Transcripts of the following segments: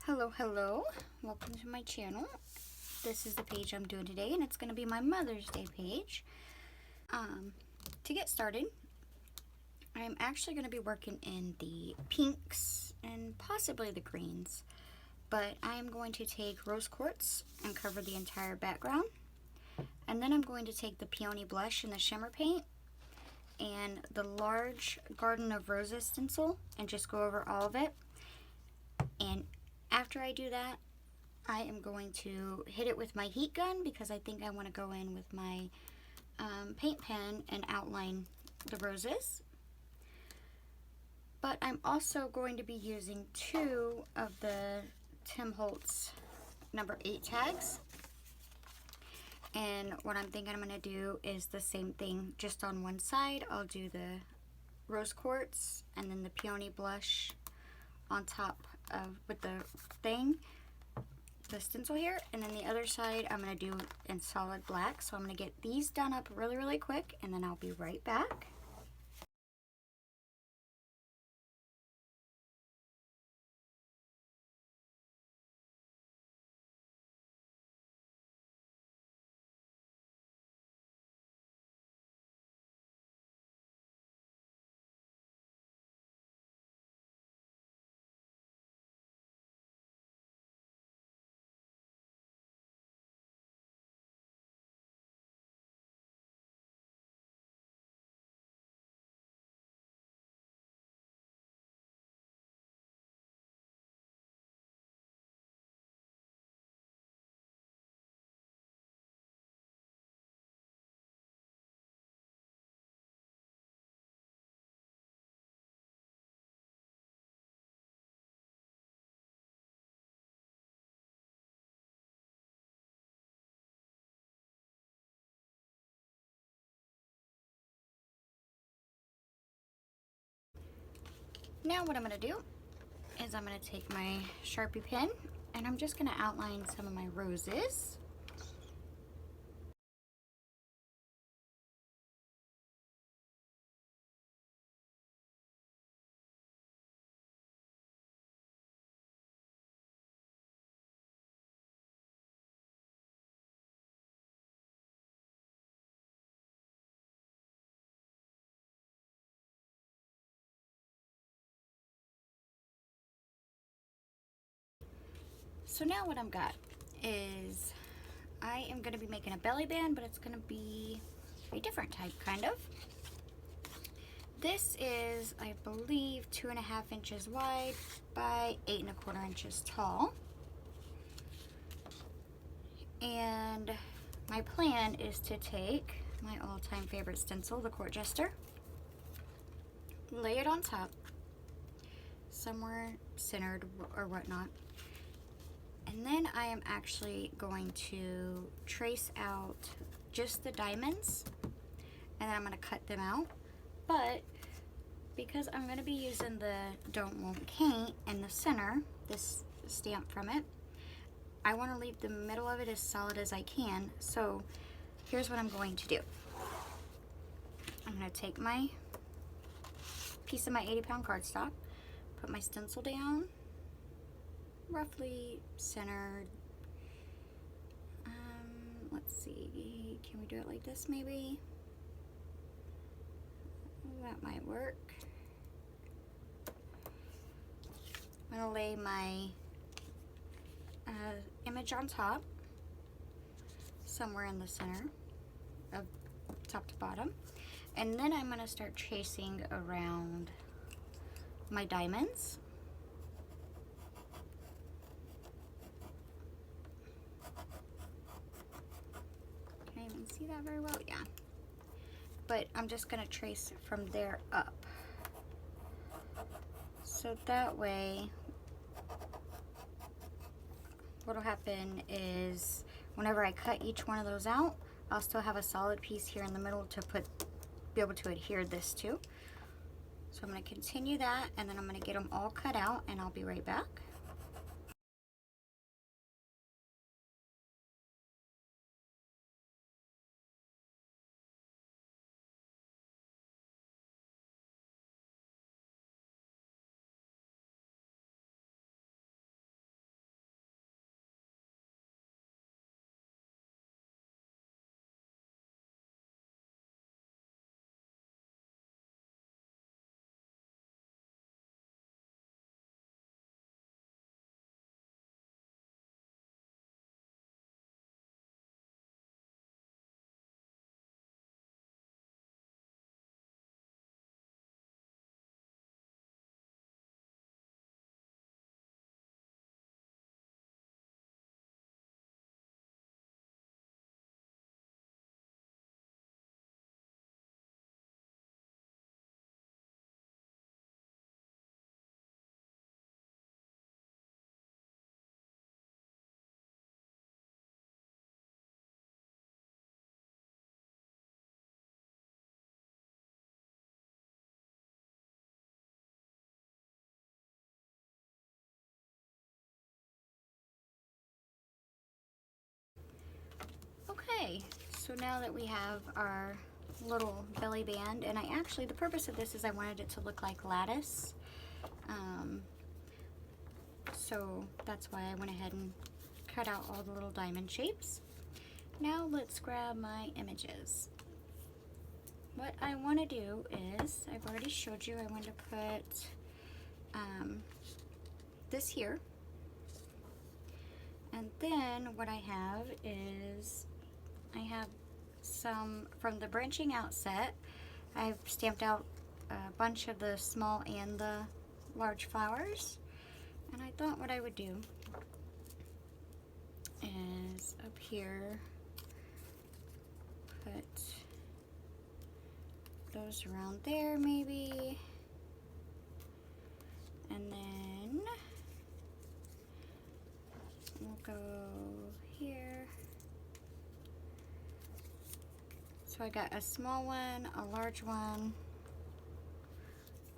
Hello, hello. Welcome to my channel. This is the page I'm doing today, and it's going to be my Mother's Day page. To get started, I'm actually going to be working in the pinks and possibly the greens, but I'm going to take rose quartz and cover the entire background, and then I'm going to take the Peony Blush and the Shimmer paint and the large Garden of Roses stencil and just go over all of it. And after I do that, I am going to hit it with my heat gun because I think I want to go in with my paint pen and outline the roses. But I'm also going to be using 2 of the Holtz number 8 tags. And what I'm thinking I'm going to do is the same thing, just on one side. I'll do the rose quartz and then the Peony Blush on top of with the stencil here, and then the other side I'm going to do in solid black. So I'm going to get these done up really quick, and then I'll be right back. Now what I'm going to do is I'm going to take my Sharpie pen and I'm just going to outline some of my roses. So now what I've got is I am going to be making a belly band, but it's going to be a different type, kind of. This is, I believe, 2.5 inches wide by 8.25 inches tall. And my plan is to take my all-time favorite stencil, the Quartz Jester, lay it on top, somewhere centered or whatnot. And then I am actually going to trace out just the diamonds, and then I'm going to cut them out. But because I'm going to be using the Don't Won't Paint in the center, this stamp from it, I want to leave the middle of it as solid as I can. So here's what I'm going to do. I'm going to take my piece of my 80-pound cardstock, put my stencil down, roughly centered. Let's see, can we do it like this maybe? That might work. I'm gonna lay my image on top, somewhere in the center of top to bottom, and then I'm gonna start tracing around my diamonds. Can I even see that very well? Yeah. But I'm just gonna trace from there up. So that way, what'll happen is whenever I cut each one of those out, I'll still have a solid piece here in the middle to be able to adhere this to. So I'm gonna continue that, and then I'm gonna get them all cut out, and I'll be right back. So now that we have our little belly band, and the purpose of this is I wanted it to look like lattice. So that's why I went ahead and cut out all the little diamond shapes. Now let's grab my images. What I want to do is, I've already showed you, I want to put this here. And then what I have is, I have some from the branching out set. I've stamped out a bunch of the small and the large flowers. And I thought what I would do is up here, put those around there maybe. And then we'll go here. So I got a small one, a large one,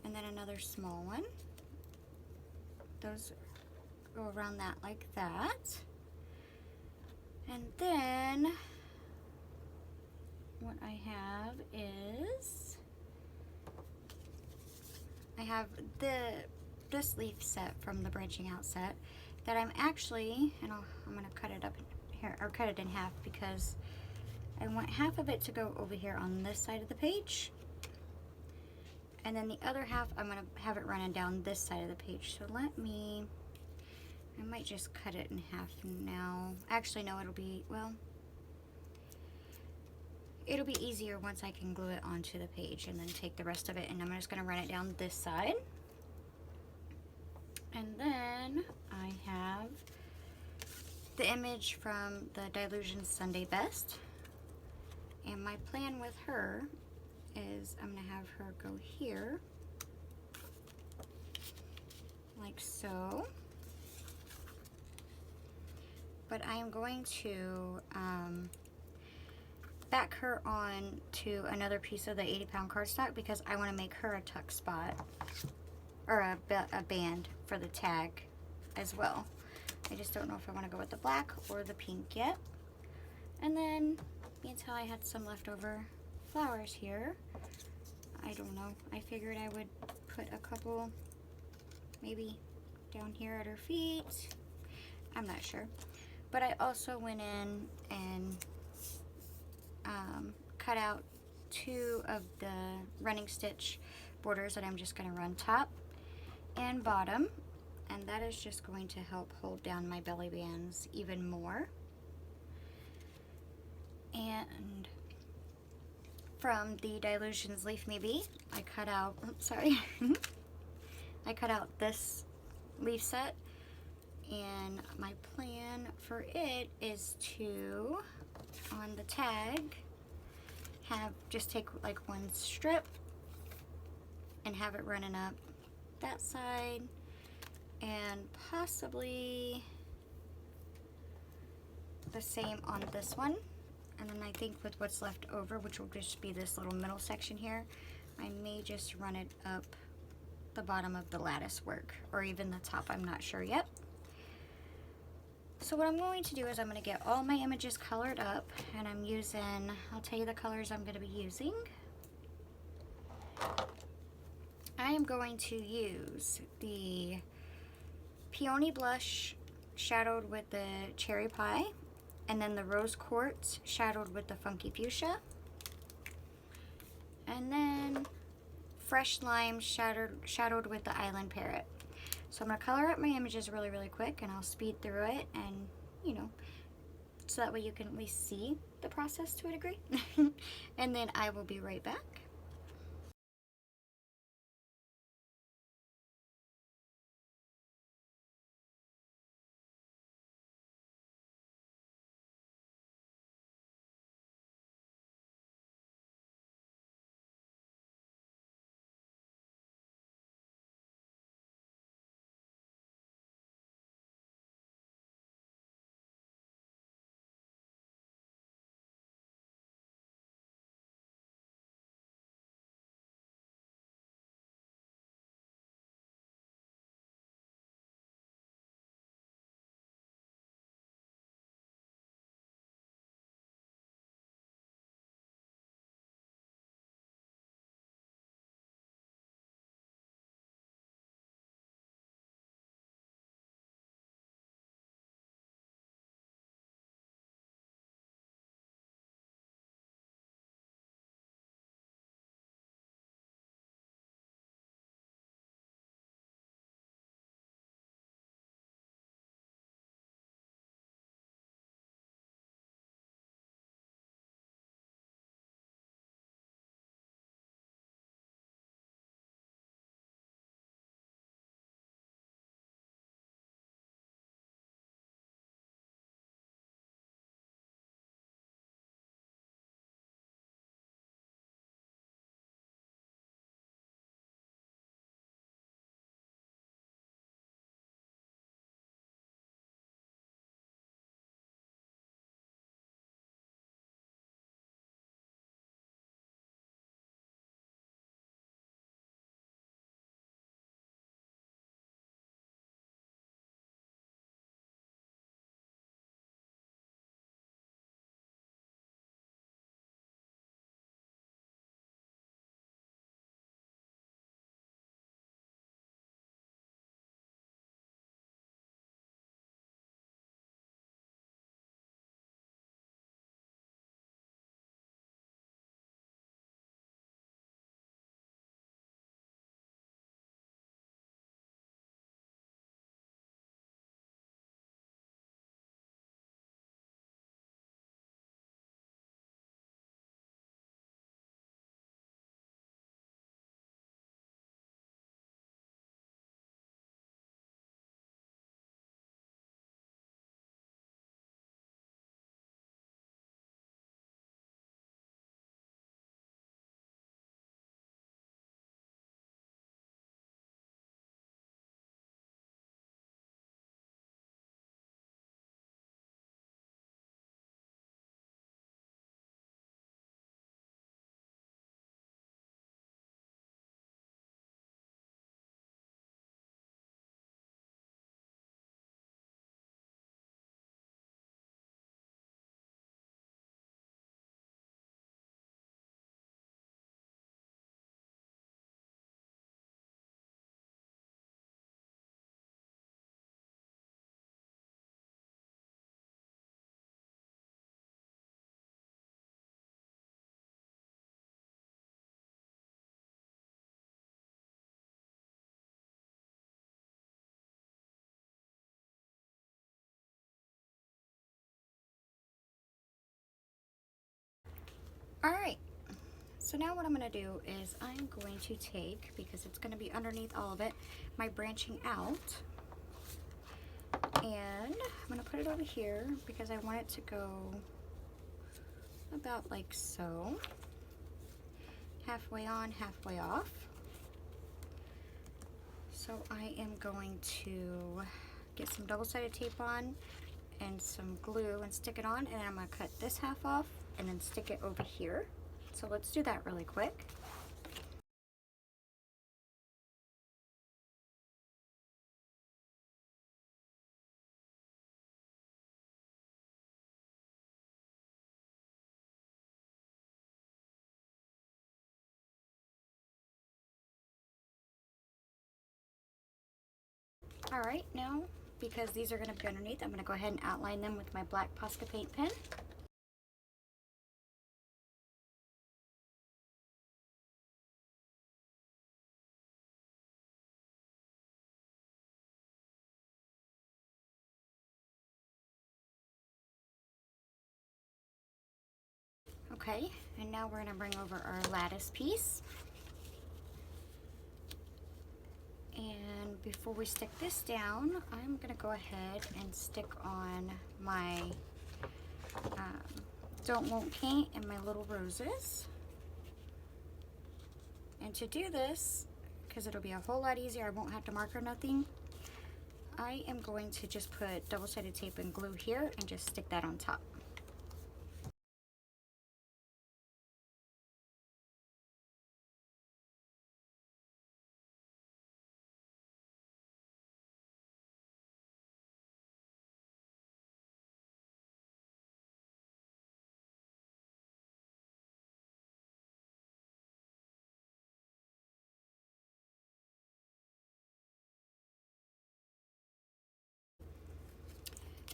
and then another small one. Those go around that like that. And then what I have is, I have this leaf set from the branching out set that I'm actually, and I'm gonna cut it up here, or cut it in half, because I want half of it to go over here on this side of the page, and then the other half I'm gonna have it running down this side of the page. So I might just cut it in half now. Actually, no, it'll be easier once I can glue it onto the page, and then take the rest of it and I'm just gonna run it down this side. And then I have the image from the Dylusions Sunday Best. And my plan with her is I'm gonna have her go here, like so. But I am going to back her on to another piece of the 80-pound cardstock, because I want to make her a tuck spot, or a band for the tag as well. I just don't know if I want to go with the black or the pink yet. And then, until I had some leftover flowers here, I don't know, I figured I would put a couple maybe down here at her feet. I'm not sure. But I also went in and cut out 2 of the running stitch borders that I'm just going to run top and bottom, and that is just going to help hold down my belly bands even more. And from the Dylusions Leaf Me Be, I cut out, I cut out this leaf set, and my plan for it is to, on the tag, just take like one strip and have it running up that side, and possibly the same on this one. And then I think with what's left over, which will just be this little middle section here, I may just run it up the bottom of the lattice work, or even the top, I'm not sure yet. So what I'm going to do is I'm going to get all my images colored up, and I'm using, I'll tell you the colors I'm going to be using. I am going to use the Peony Blush shadowed with the Cherry Pie, and then the Rose Quartz shadowed with the Funky Fuchsia, and then Fresh Lime shadowed with the Island Parrot. So I'm going to color up my images really, really quick, and I'll speed through it, and, you know, so that way you can at least see the process to a degree. And then I will be right back. Alright, so now what I'm going to do is I'm going to take, because it's going to be underneath all of it, my branching out, and I'm going to put it over here because I want it to go about like so. Halfway on, halfway off. So I am going to get some double-sided tape on and some glue and stick it on, and I'm going to cut this half off and then stick it over here. So let's do that really quick. Alright, now because these are going to be underneath, I'm going to go ahead and outline them with my black Posca paint pen. Okay, and now we're going to bring over our lattice piece. And before we stick this down, I'm going to go ahead and stick on my Don't Won't paint and my little roses. And to do this, because it'll be a whole lot easier, I won't have to mark or nothing, I am going to just put double-sided tape and glue here and just stick that on top.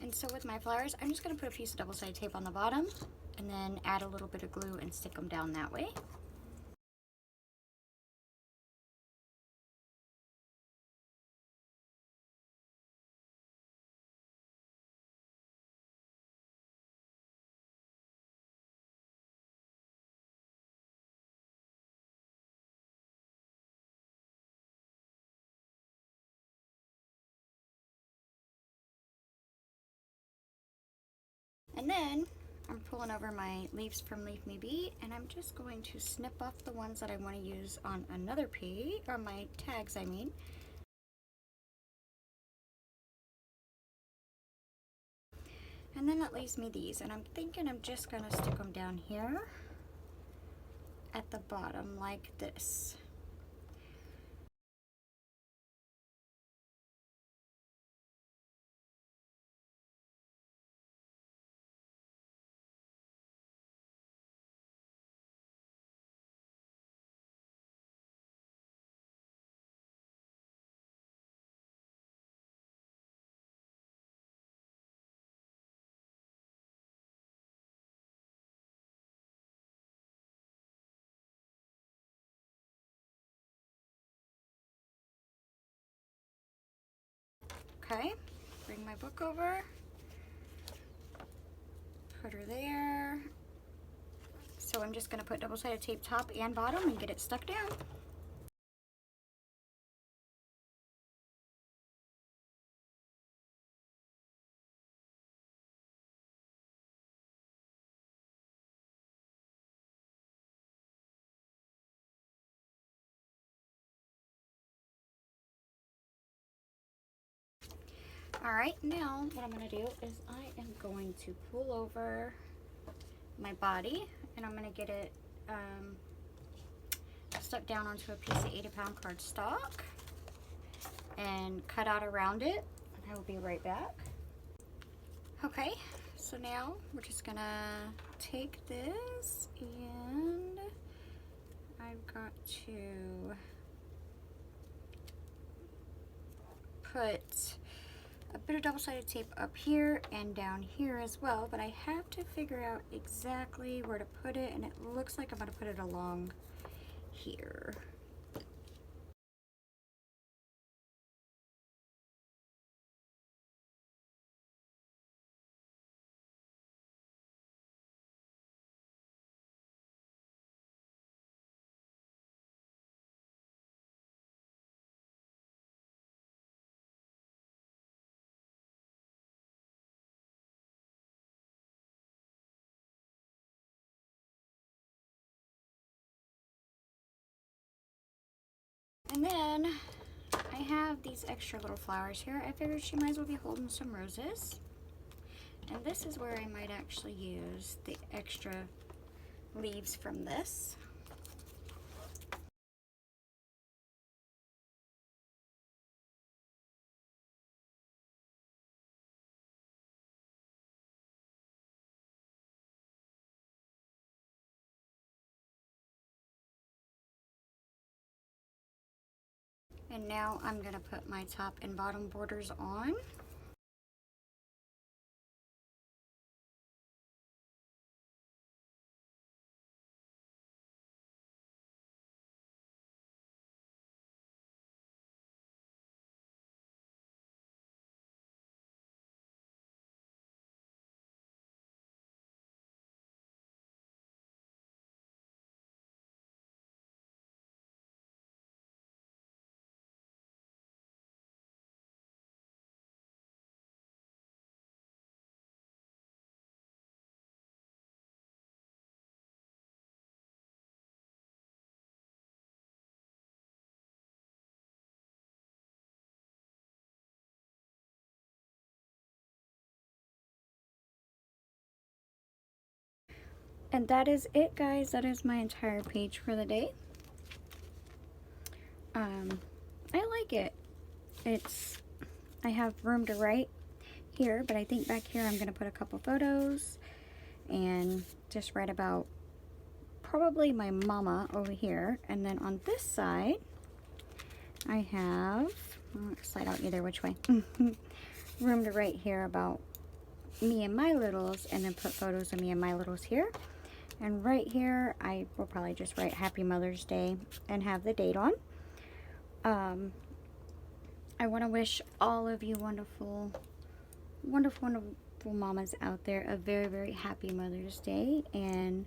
And so with my flowers, I'm just going to put a piece of double-sided tape on the bottom and then add a little bit of glue and stick them down that way. And then I'm pulling over my leaves from Leave Me Be, and I'm just going to snip off the ones that I want to use on another page, or my tags I mean. And then that leaves me these, and I'm thinking I'm just going to stick them down here at the bottom like this. Okay, bring my book over, put her there. So I'm just going to put double-sided tape top and bottom and get it stuck down. Alright, now what I'm going to do is I am going to pull over my body, and I'm going to get it stuck down onto a piece of 80-pound cardstock and cut out around it. I will be right back. Okay, so now we're just going to take this, and I've got to put a bit of double-sided tape up here and down here as well, but I have to figure out exactly where to put it, and it looks like I'm going to put it along here. then I have these extra little flowers here. I figured she might as well be holding some roses. And this is where I might actually use the extra leaves from this. And now I'm going to put my top and bottom borders on. And that is it, guys. That is my entire page for the day. I like it. I have room to write here, but I think back here I'm going to put a couple photos and just write about probably my mama over here. And then on this side, I have, I'll slide out either which way, room to write here about me and my littles, and then put photos of me and my littles here. And right here, I will probably just write Happy Mother's Day and have the date on. I want to wish all of you wonderful, wonderful, wonderful mamas out there a very, very happy Mother's Day. And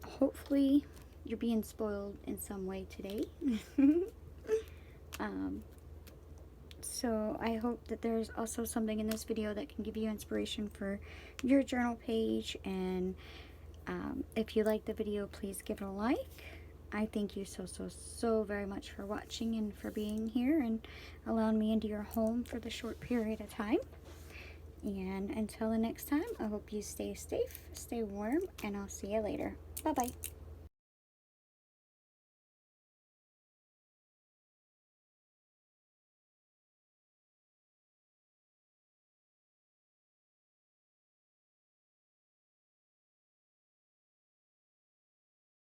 hopefully you're being spoiled in some way today. So I hope that there's also something in this video that can give you inspiration for your journal page. And if you like the video, please give it a like. I thank you so very much for watching and for being here and allowing me into your home for the short period of time. And until the next time, I hope you stay safe, stay warm, and I'll see you later. Bye-bye.